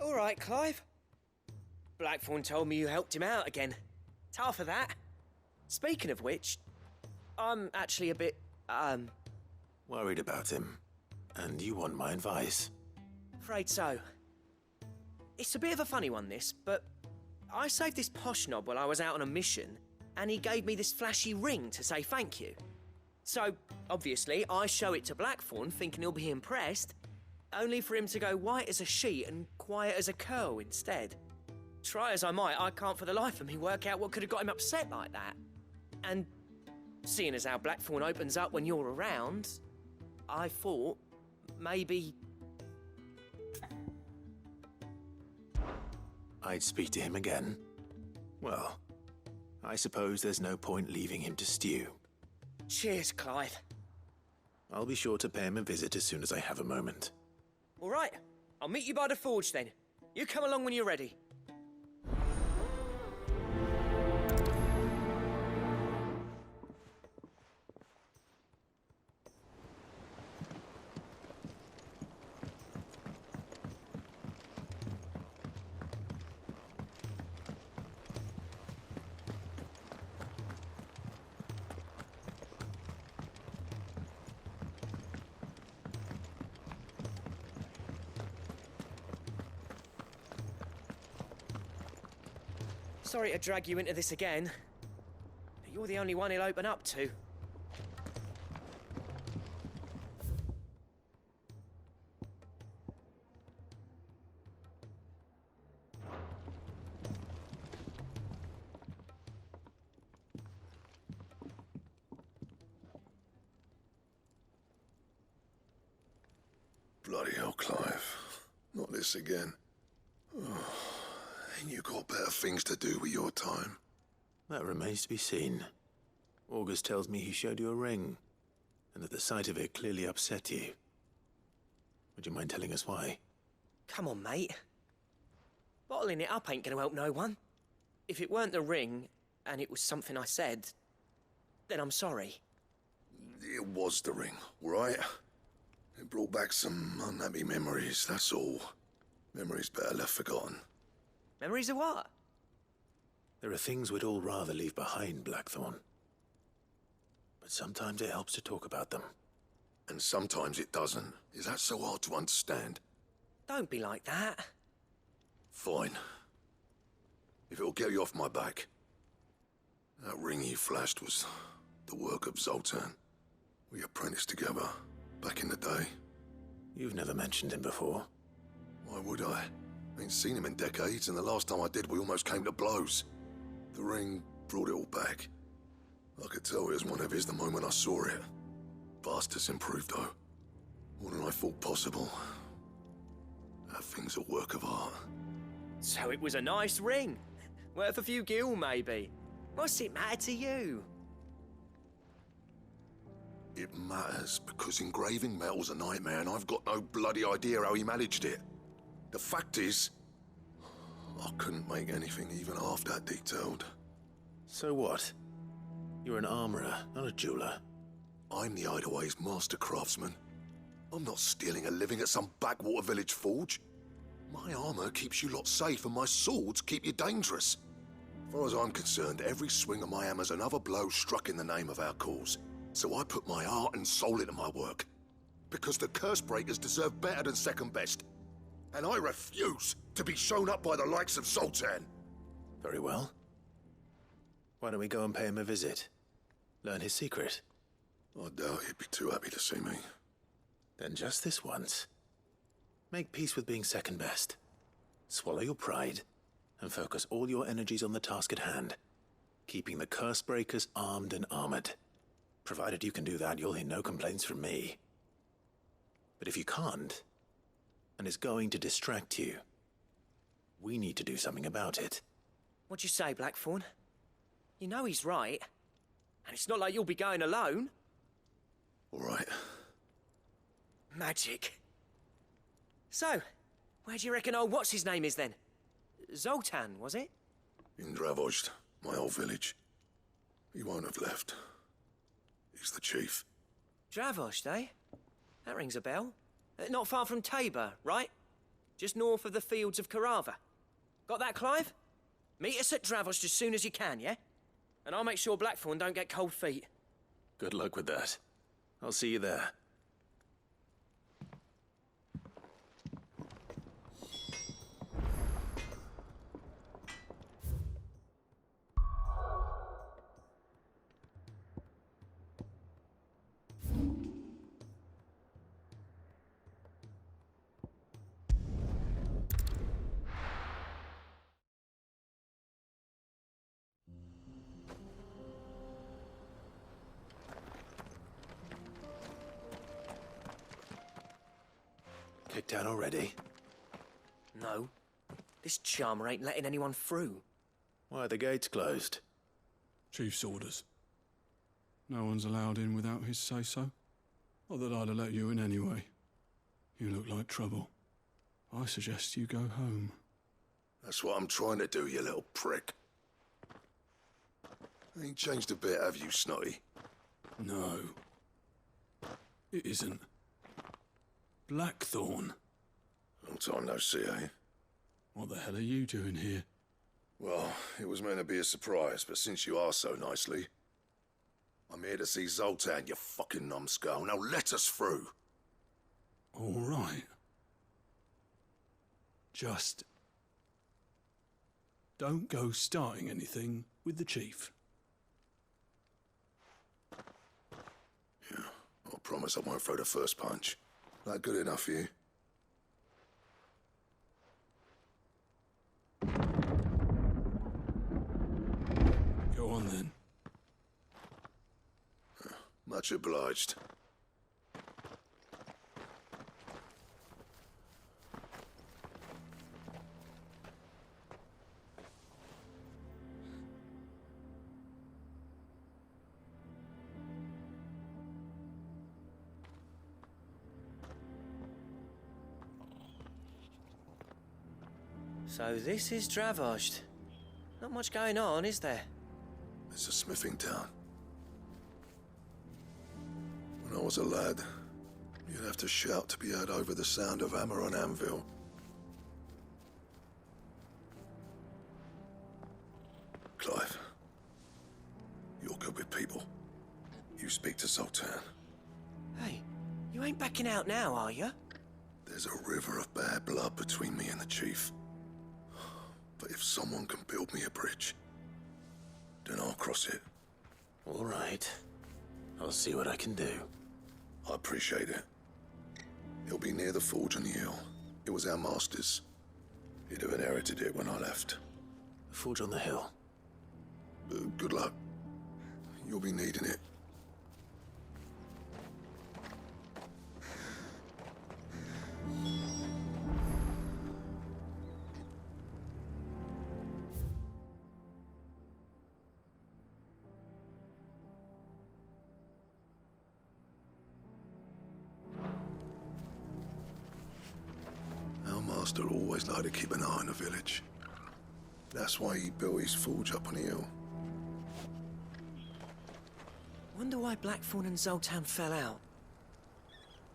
All right, Clive. Blackthorne told me you helped him out again. Tough of that. Speaking of which, I'm actually a bit, Worried about him. And you want my advice? afraid so. It's a bit of a funny one, this, but I saved this posh knob while I was out on a mission, and he gave me this flashy ring to say thank you. So, obviously, I show it to Blackthorne thinking he'll be impressed, only for him to go white as a sheet and quiet as a curl instead. Try as I might, I can't for the life of me work out what could have got him upset like that. And seeing as how Blackthorne opens up when you're around, I thought maybe... I'd speak to him again. Well, I suppose there's no point leaving him to stew. Cheers, Clive. I'll be sure to pay him a visit as soon as I have a moment. All right, I'll meet you by the forge then. You come along when you're ready. Sorry to drag you into this again, but you're the only one he'll open up to. Bloody hell, Clive. Not this again. Oh, ain't you got better things to do with your time? That remains to be seen. August tells me he showed you a ring, and that the sight of it clearly upset you. Would you mind telling us why? Come on, mate. Bottling it up ain't gonna help no one. If it weren't the ring, and it was something I said, then I'm sorry. It was the ring, all right? It brought back some unhappy memories, that's all. Memories better left forgotten. Memories of what? There are things we'd all rather leave behind, Blackthorne. But sometimes it helps to talk about them. And sometimes it doesn't. Is that so hard to understand? Don't be like that. Fine. If it'll get you off my back. That ring you flashed was the work of Zoltan. We apprenticed together, back in the day. You've never mentioned him before. Why would I? Ain't seen him in decades, and the last time I did, we almost came to blows. The ring brought it all back. I could tell it was one of his the moment I saw it. Vast has improved, though. More than I thought possible. That thing's a work of art. So it was a nice ring. Worth a few gil, maybe. What's it matter to you? It matters because engraving metal's a nightmare, and I've got no bloody idea how he managed it. The fact is, I couldn't make anything even half that detailed. So what? You're an armorer, not a jeweler. I'm the Hideaway's master craftsman. I'm not stealing a living at some backwater village forge. My armor keeps you lot safe, and my swords keep you dangerous. As far as I'm concerned, every swing of my hammer's another blow struck in the name of our cause. So I put my heart and soul into my work. Because the curse breakers deserve better than second best. And I refuse to be shown up by the likes of Zoltan. Very well. Why don't we go and pay him a visit? Learn his secret. I doubt he'd be too happy to see me. Then just this once. Make peace with being second best. Swallow your pride, and focus all your energies on the task at hand. Keeping the curse breakers armed and armored. Provided you can do that, you'll hear no complaints from me. But if you can't, and it's going to distract you, we need to do something about it. What'd you say, Blackthorne? You know he's right. And it's not like you'll be going alone. All right. Magic. So, where do you reckon old what's-his-name is then? Zoltan, was it? In Dravozd, my old village. He won't have left. He's the chief. Dravozd, eh? That rings a bell. Not far from Tabor, right? just north of the Fields of Corava. Got that, Clive? Meet us at Dravozd as soon as you can, yeah? And I'll make sure Blackthorne don't get cold feet. Good luck with that. I'll see you there. Kicked out already? No. This charmer ain't letting anyone through. Why are the gates closed? Chief's orders. No one's allowed in without his say-so. Not that I'd have let you in anyway. You look like trouble. I suggest you go home. That's what I'm trying to do, you little prick. Ain't changed a bit, have you, Snotty? No. It isn't. Blackthorne. Long time no see, eh? What the hell are you doing here? Well, it was meant to be a surprise, but since you asked so nicely, I'm here to see Zoltan, you fucking numbskull. Now let us through. All right. Just don't go starting anything with the chief. Yeah, I promise I won't throw the first punch. That good enough for you? Go on then. Much obliged. So this is Dravozd. Not much going on, is there? It's a smithing town. When I was a lad, you'd have to shout to be heard over the sound of hammer on anvil. Clive, you're good with people. You speak to Zoltan. Hey, you ain't backing out now, are you? There's a river of bad blood between me and the chief. But if someone can build me a bridge, then I'll cross it. All right. I'll see what I can do. I appreciate it. It'll be near the forge on the hill. It was our master's. He'd have inherited it when I left. The forge on the hill. Good luck. You'll be needing it. Our master always liked to keep an eye on the village. That's why he built his forge up on the hill. Wonder why Blackthorne and Zoltan fell out.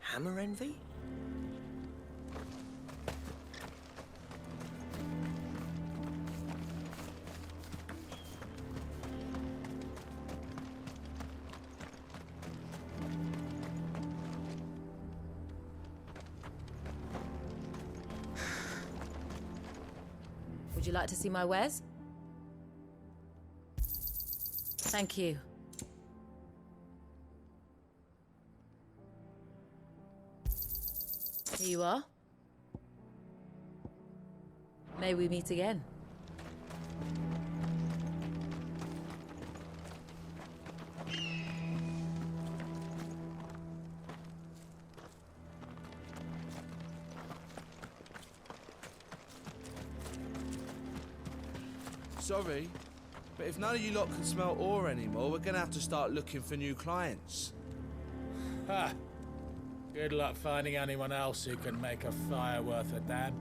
Hammer envy? Would you like to see my wares? Thank you. Here you are. May we meet again. Sorry, but if none of you lot can smell ore anymore, we're gonna have to start looking for new clients. Ha! Good luck finding anyone else who can make a fire worth a damn.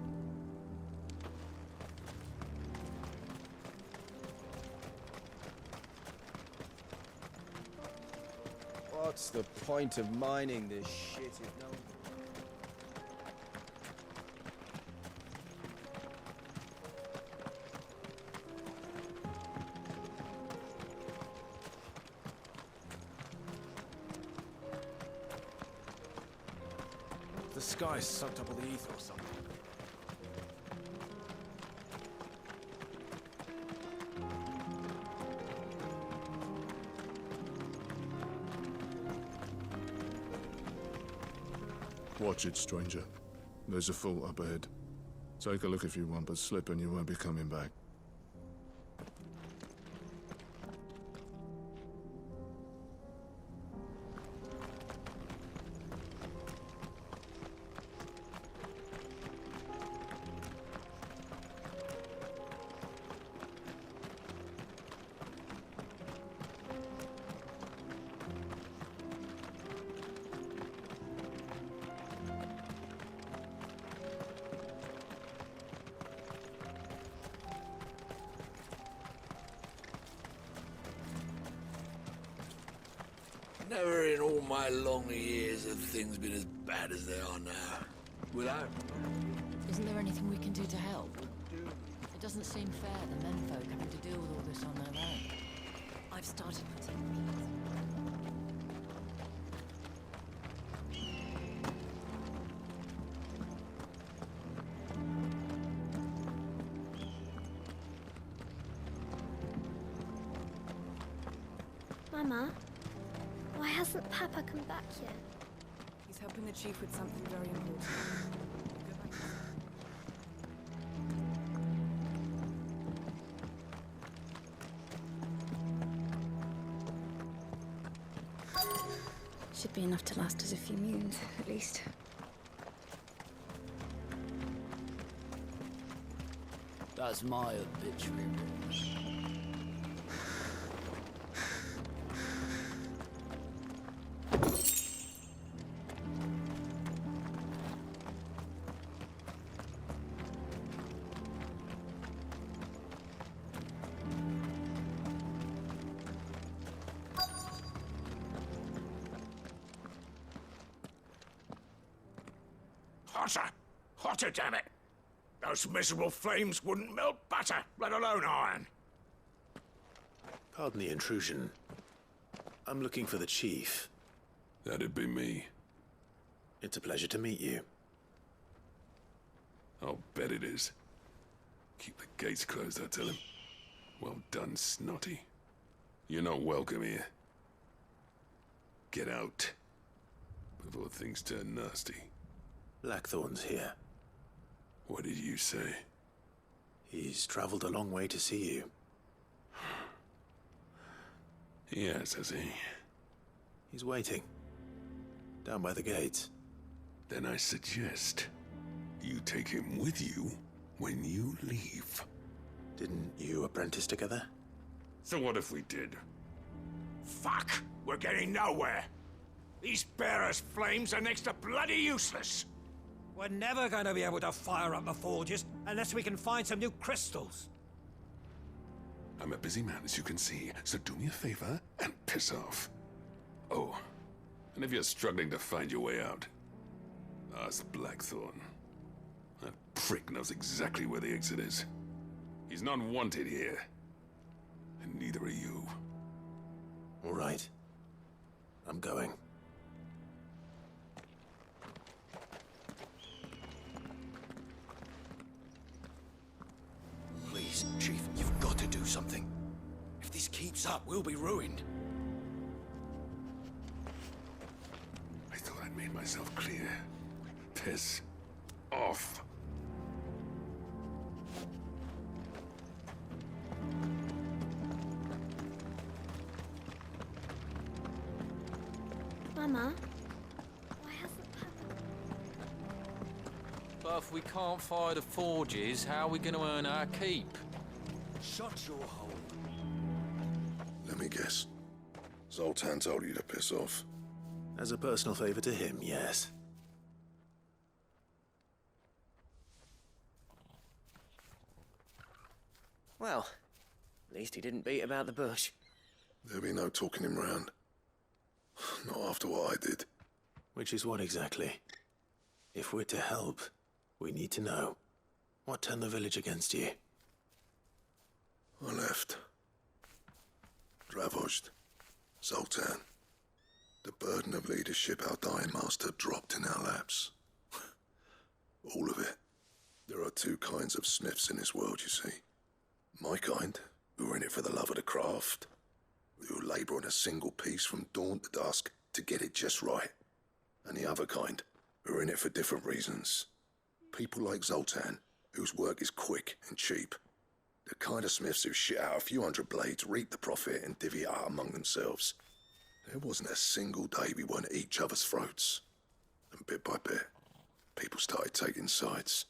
What's the point of mining this shit if no... The sky's sucked up all the ether or something. Watch it, stranger. There's a fault up ahead. Take a look if you want, but slip and you won't be coming back. Never in all my long years have things been as bad as they are now. Without... Isn't there anything we can do to help? It doesn't seem fair, the menfolk having to deal with all this on their own. I've started putting Mama, why hasn't Papa come back yet? He's helping the chief with something very important. Should be enough to last us a few moons, at least. That's my obituary. Hotter! Hotter, damn it! Those miserable flames wouldn't melt butter, let alone iron. Pardon the intrusion. I'm looking for the chief. That'd be me. It's a pleasure to meet you. I'll bet it is. Keep the gates closed, I tell him. Well done, Snotty. You're not welcome here. Get out. Before things turn nasty. Blackthorne's here. What did you say? He's traveled a long way to see you. Yes, has he? He's waiting. Down by the gates. Then I suggest you take him with you when you leave. Didn't you apprentice together? So what if we did? Fuck! We're getting nowhere! These bearers' flames are next to bloody useless! We're never going to be able to fire up the forges unless we can find some new crystals. I'm a busy man, as you can see, so do me a favor and piss off. Oh, and if you're struggling to find your way out, ask Blackthorne. That prick knows exactly where the exit is. He's not wanted here. And neither are you. All right. I'm going. Please, Chief, you've got to do something. If this keeps up, we'll be ruined. I thought I'd made myself clear. Piss off. Mama, why hasn't Papa... But if we can't fire the forges, how are we going to earn our keep? Shut your hole. Let me guess. Zoltan told you to piss off. As a personal favor to him, yes. Well, at least he didn't beat about the bush. There'll be no talking him round. Not after what I did. Which is what exactly? If we're to help, we need to know. What turned the village against you? I left. Dravozd. Zoltan. The burden of leadership our dying master dropped in our laps. All of it. There are two kinds of smiths in this world, you see. My kind, who are in it for the love of the craft, who labour on a single piece from dawn to dusk to get it just right. And the other kind, who are in it for different reasons. People like Zoltan, whose work is quick and cheap. The kind of smiths who shit out a few hundred blades, reap the profit, and divvy it out among themselves. There wasn't a single day we weren't at each other's throats. And bit by bit, people started taking sides.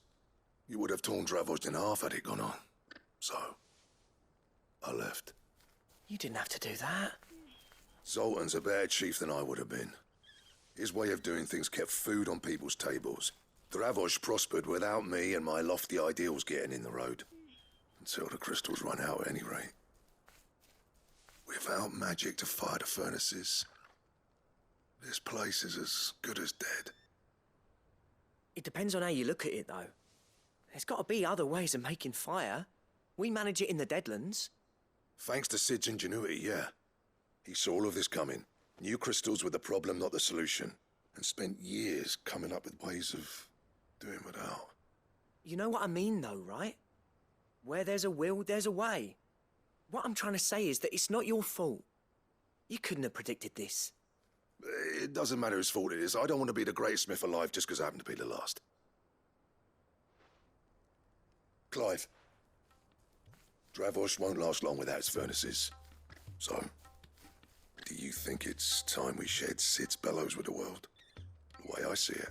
You would have torn Dravozd in half had it gone on. So, I left. You didn't have to do that. Zoltan's a better chief than I would have been. His way of doing things kept food on people's tables. Dravozd prospered without me and my lofty ideals getting in the road. Until the crystals run out at any rate. Without magic to fire the furnaces, this place is as good as dead. It depends on how you look at it, though. There's got to be other ways of making fire. We manage it in the Deadlands. Thanks to Sid's ingenuity, yeah. He saw all of this coming. Knew crystals were the problem, not the solution. And spent years coming up with ways of doing without. You know what I mean, though, right? Where there's a will, there's a way. What I'm trying to say is that it's not your fault. You couldn't have predicted this. It doesn't matter whose fault it is. I don't want to be the greatest smith alive just because I happen to be the last. Clive. Dravozd won't last long without its furnaces. So, do you think it's time we shared Sid's bellows with the world? The way I see it,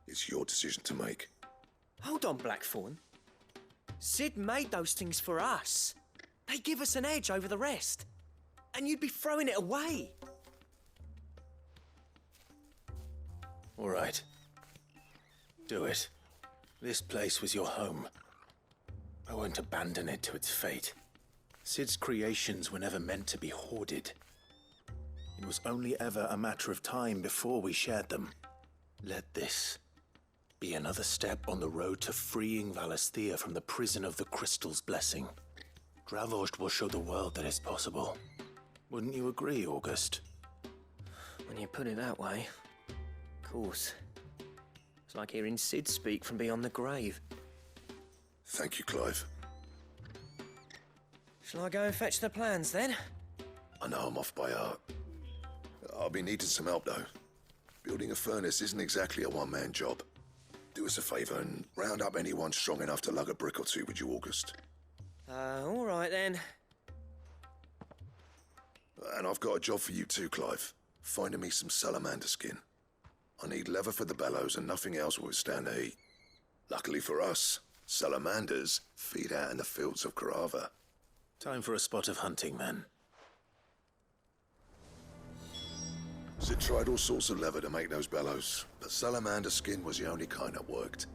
it's your decision to make. Hold on, Blackthorne. Sid made those things for us. They give us an edge over the rest. And you'd be throwing it away. All right. Do it. This place was your home. I won't abandon it to its fate. Sid's creations were never meant to be hoarded. It was only ever a matter of time before we shared them. Let this be another step on the road to freeing Valisthea from the prison of the Crystal's blessing. Dravozd will show the world that it's possible. Wouldn't you agree, August? When you put it that way, of course. It's like hearing Sid speak from beyond the grave. Thank you, Clive. Shall I go and fetch the plans, then? I know I'm off by heart. I'll be needing some help, though. Building a furnace isn't exactly a one-man job. Do us a favour and round up anyone strong enough to lug a brick or two with you, August. All right, then. And I've got a job for you too, Clive. Finding me some salamander skin. I need leather for the bellows and nothing else will withstand the heat. Luckily for us, salamanders feed out in the Fields of Corava. Time for a spot of hunting, then. Sid tried all sorts of leather to make those bellows, but salamander skin was the only kind that worked.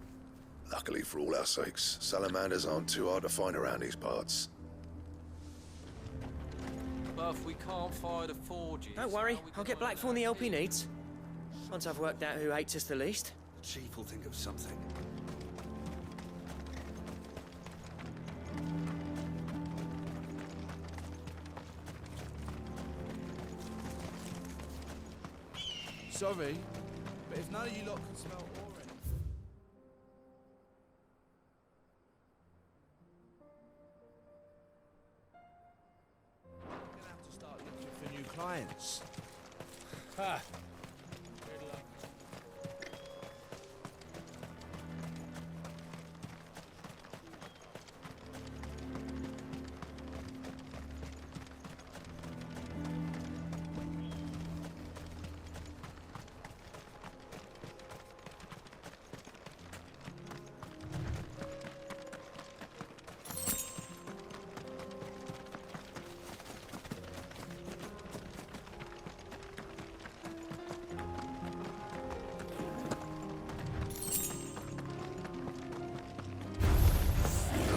Luckily for all our sakes, salamanders aren't too hard to find around these parts. But if we can't fire the forges... Don't worry, I'll get Blackthorne the help he needs. Once I've worked out who hates us the least. The chief will think of something. Sorry, but if none of you lot can smell ore anything... We're gonna have to start looking for new clients. Ha!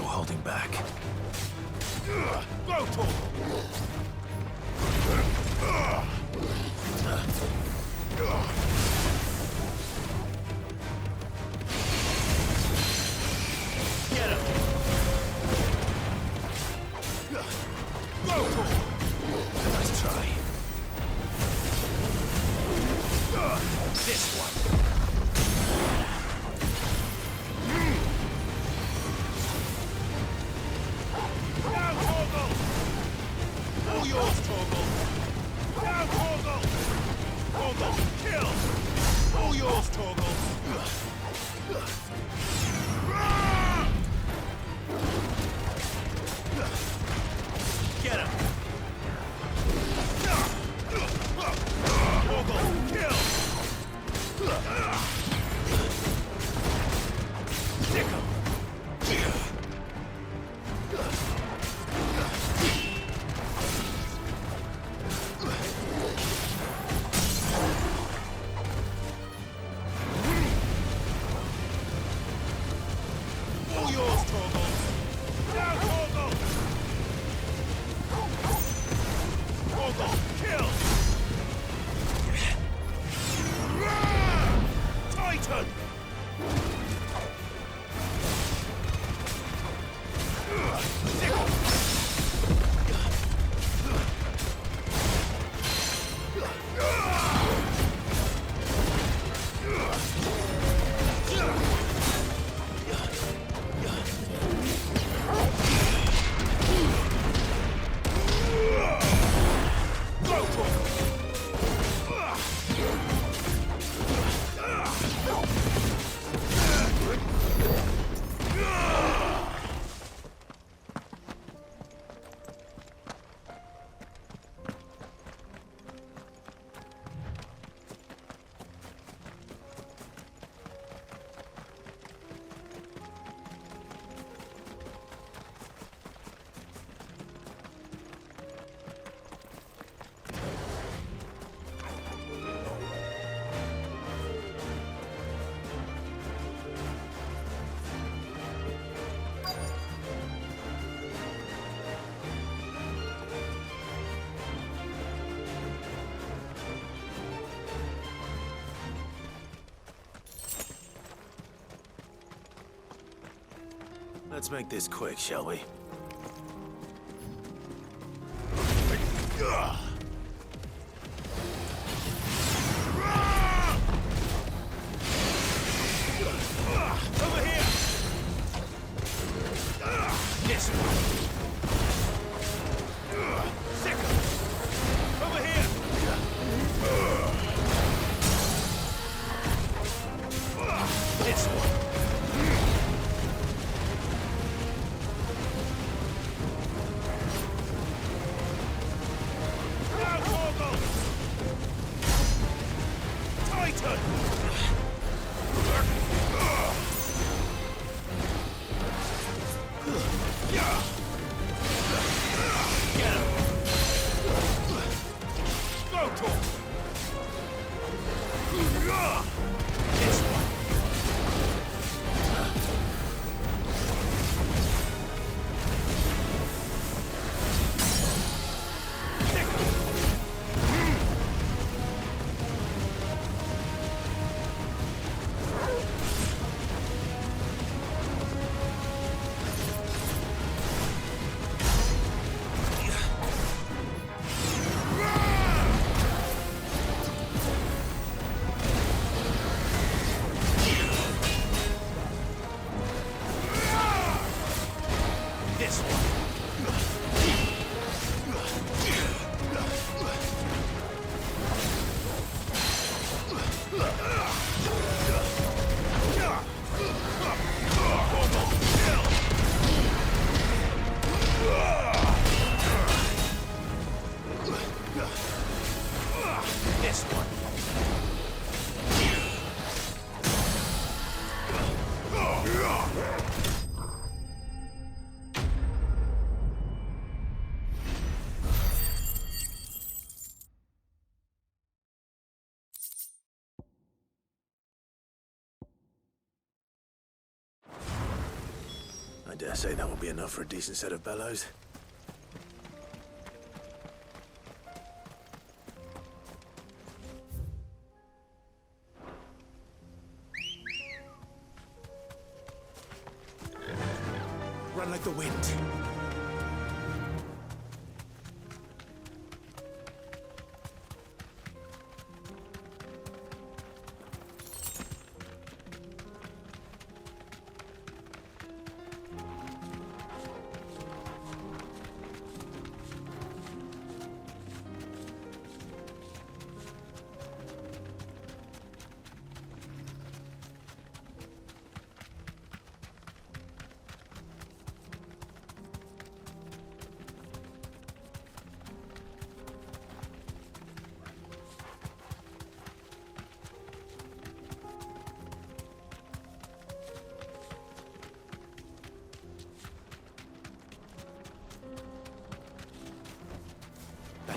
Holding back. Go to! Get him! Go to! Nice try. This one! yours, Torgal. Get him. Torgal, kill. Stick him. All yours, Torgal. Now, Torgal. Torgal, kill. Titan. Let's make this quick, shall we? Over here! This one! Second! Over here! This one! Now, Torgal! Titan! Get him! Go, Torgal! This one! This one! This one! I dare say that will be enough for a decent set of bellows. Run like the wind.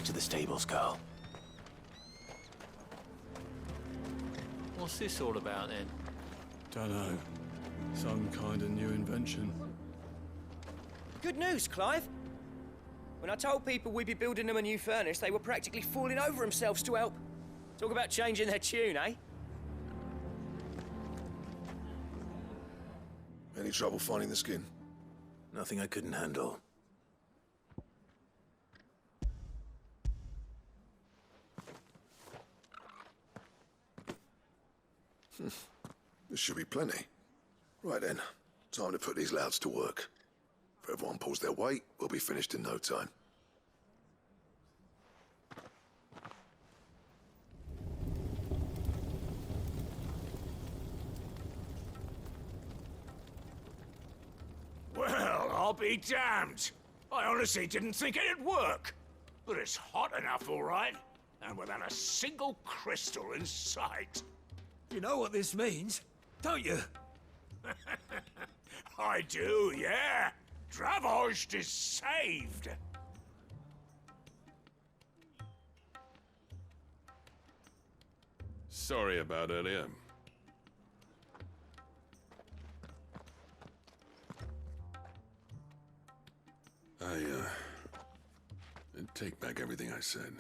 to the stables, Carl. What's this all about then? Dunno. Some kind of new invention. Good news, Clive. When I told people we'd be building them a new furnace, they were practically falling over themselves to help. Talk about changing their tune, eh? Any trouble finding the skin? Nothing I couldn't handle. This should be plenty. Right then, time to put these louds to work. If everyone pulls their weight, we'll be finished in no time. Well, I'll be damned. I honestly didn't think it'd work. But it's hot enough, all right. And without a single crystal in sight. You know what this means, don't you? I do, yeah. Dravozd is saved. Sorry about earlier. I take back everything I said.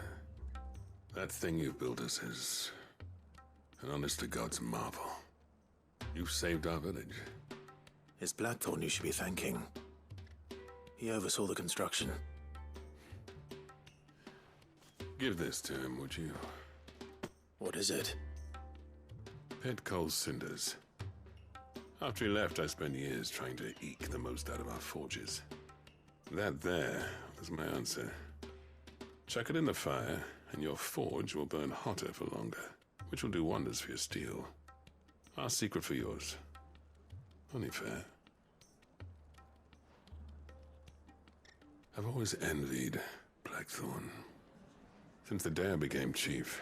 That thing you built us is an honest-to-God's marvel. You saved our village. It's Blackthorne you should be thanking. He oversaw the construction. Give this to him, would you? What is it? Pit-Coal Cinders. After he left, I spent years trying to eke the most out of our forges. That there was my answer. Chuck it in the fire, and your forge will burn hotter for longer, which will do wonders for your steel. Our secret for yours. Only fair. I've always envied Blackthorne. Since the day I became chief,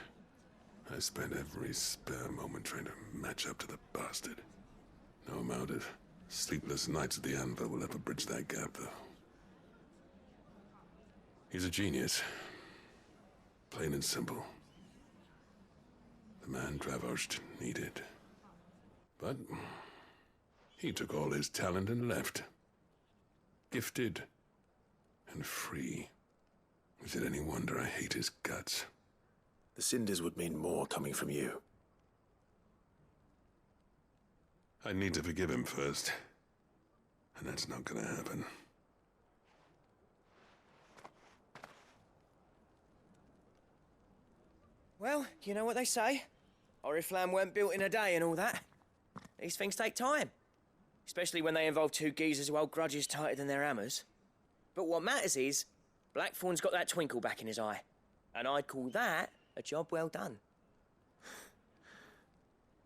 I spent every spare moment trying to match up to the bastard. No amount of sleepless nights at the anvil will ever bridge that gap, though. He's a genius. Plain and simple. The man Dravozd needed. But he took all his talent and left. Gifted and free. Is it any wonder I hate his guts? The cinders would mean more coming from you. I need to forgive him first. And that's not gonna happen. Well, you know what they say. Oriflamme weren't built in a day and all that. These things take time. Especially when they involve two geezers who hold grudges tighter than their hammers. But what matters is, Blackthorne's got that twinkle back in his eye. And I'd call that a job well done.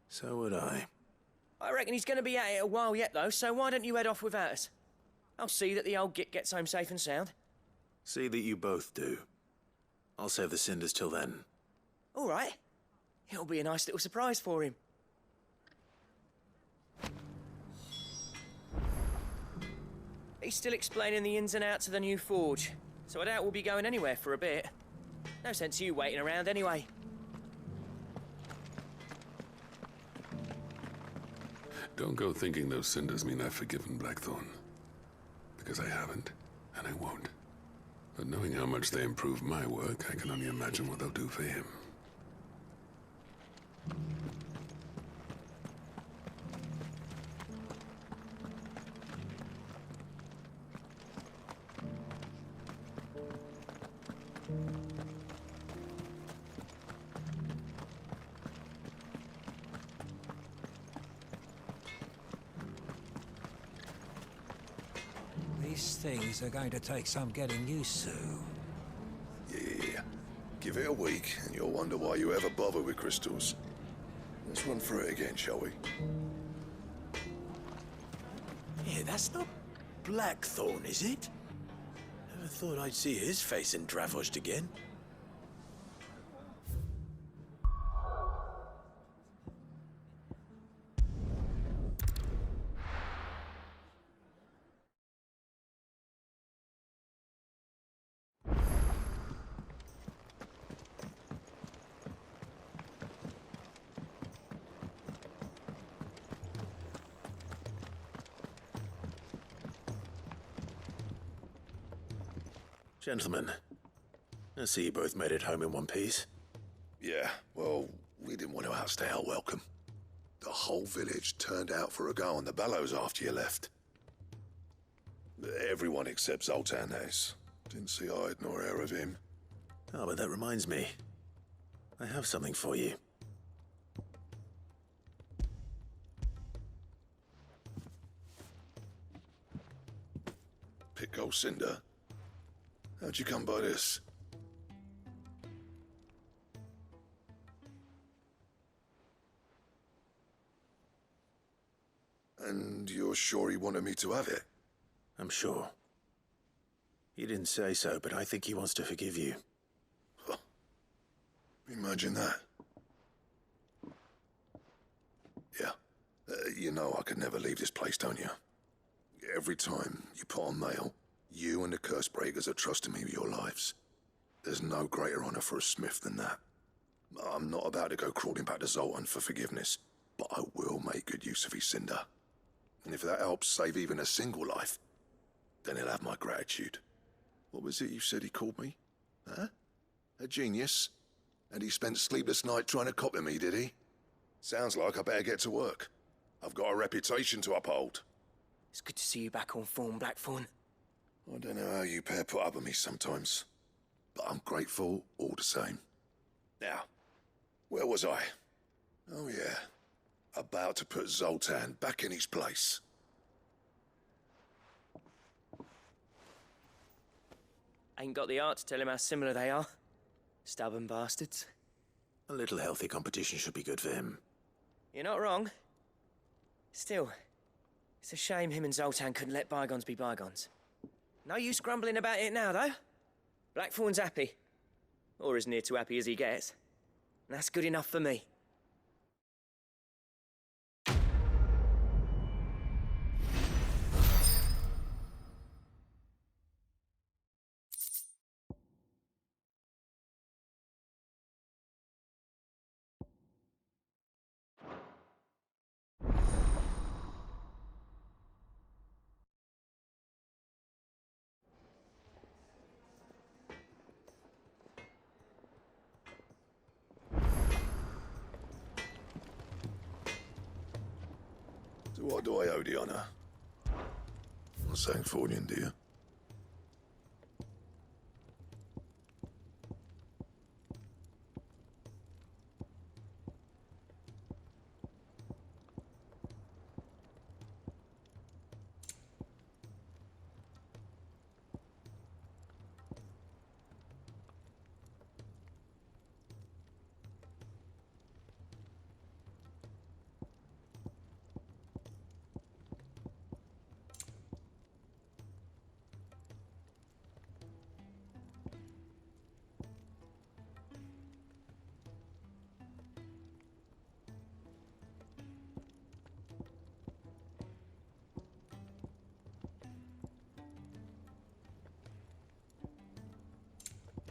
So would I. I reckon he's going to be at it a while yet, though, so why don't you head off without us? I'll see that the old git gets home safe and sound. See that you both do. I'll save the cinders till then. All right. It'll be a nice little surprise for him. He's still explaining the ins and outs of the new forge, so I doubt we'll be going anywhere for a bit. No sense you waiting around anyway. Don't go thinking those cinders mean I've forgiven Blackthorne. Because I haven't, and I won't. But knowing how much they improve my work, I can only imagine what they'll do for him. These things are going to take some getting used to. Yeah. Give it a week, and you'll wonder why you ever bother with crystals. Let's run through it again, shall we? Yeah, that's not Blackthorne, is it? Never thought I'd see his face in Dravozd again. Gentlemen, I see you both made it home in one piece. Yeah, well, we didn't want to outstay our welcome. The whole village turned out for a go on the Bellows after you left. Everyone except Zoltan has. Didn't see hide nor hair of him. Oh, but that reminds me. I have something for you. Pit-Coal Cinder? How'd you come by this? And you're sure he wanted me to have it? I'm sure. He didn't say so, but I think he wants to forgive you. Huh. Imagine that. Yeah. You know I could never leave this place, don't you? Every time you put on mail, you and the curse breakers are trusting me with your lives. There's no greater honor for a smith than that. I'm not about to go crawling back to Zoltan for forgiveness, but I will make good use of his cinder. And if that helps save even a single life, then he'll have my gratitude. What was it you said he called me? Huh? A genius? And he spent sleepless nights trying to copy me, did he? Sounds like I better get to work. I've got a reputation to uphold. It's good to see you back on form, Blackthorne. I don't know how you pair put up with me sometimes, but I'm grateful all the same. Now, where was I? Oh yeah, about to put Zoltan back in his place. Ain't got the art to tell him how similar they are. Stubborn bastards. A little healthy competition should be good for him. You're not wrong. Still, it's a shame him and Zoltan couldn't let bygones be bygones. No use grumbling about it now, though. Blackthorne's happy. Or as near to happy as he gets. And that's good enough for me. To what do I owe the honor? Not saying Fornian, do you?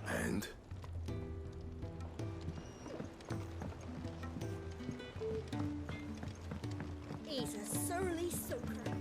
And? He's a surly soaker.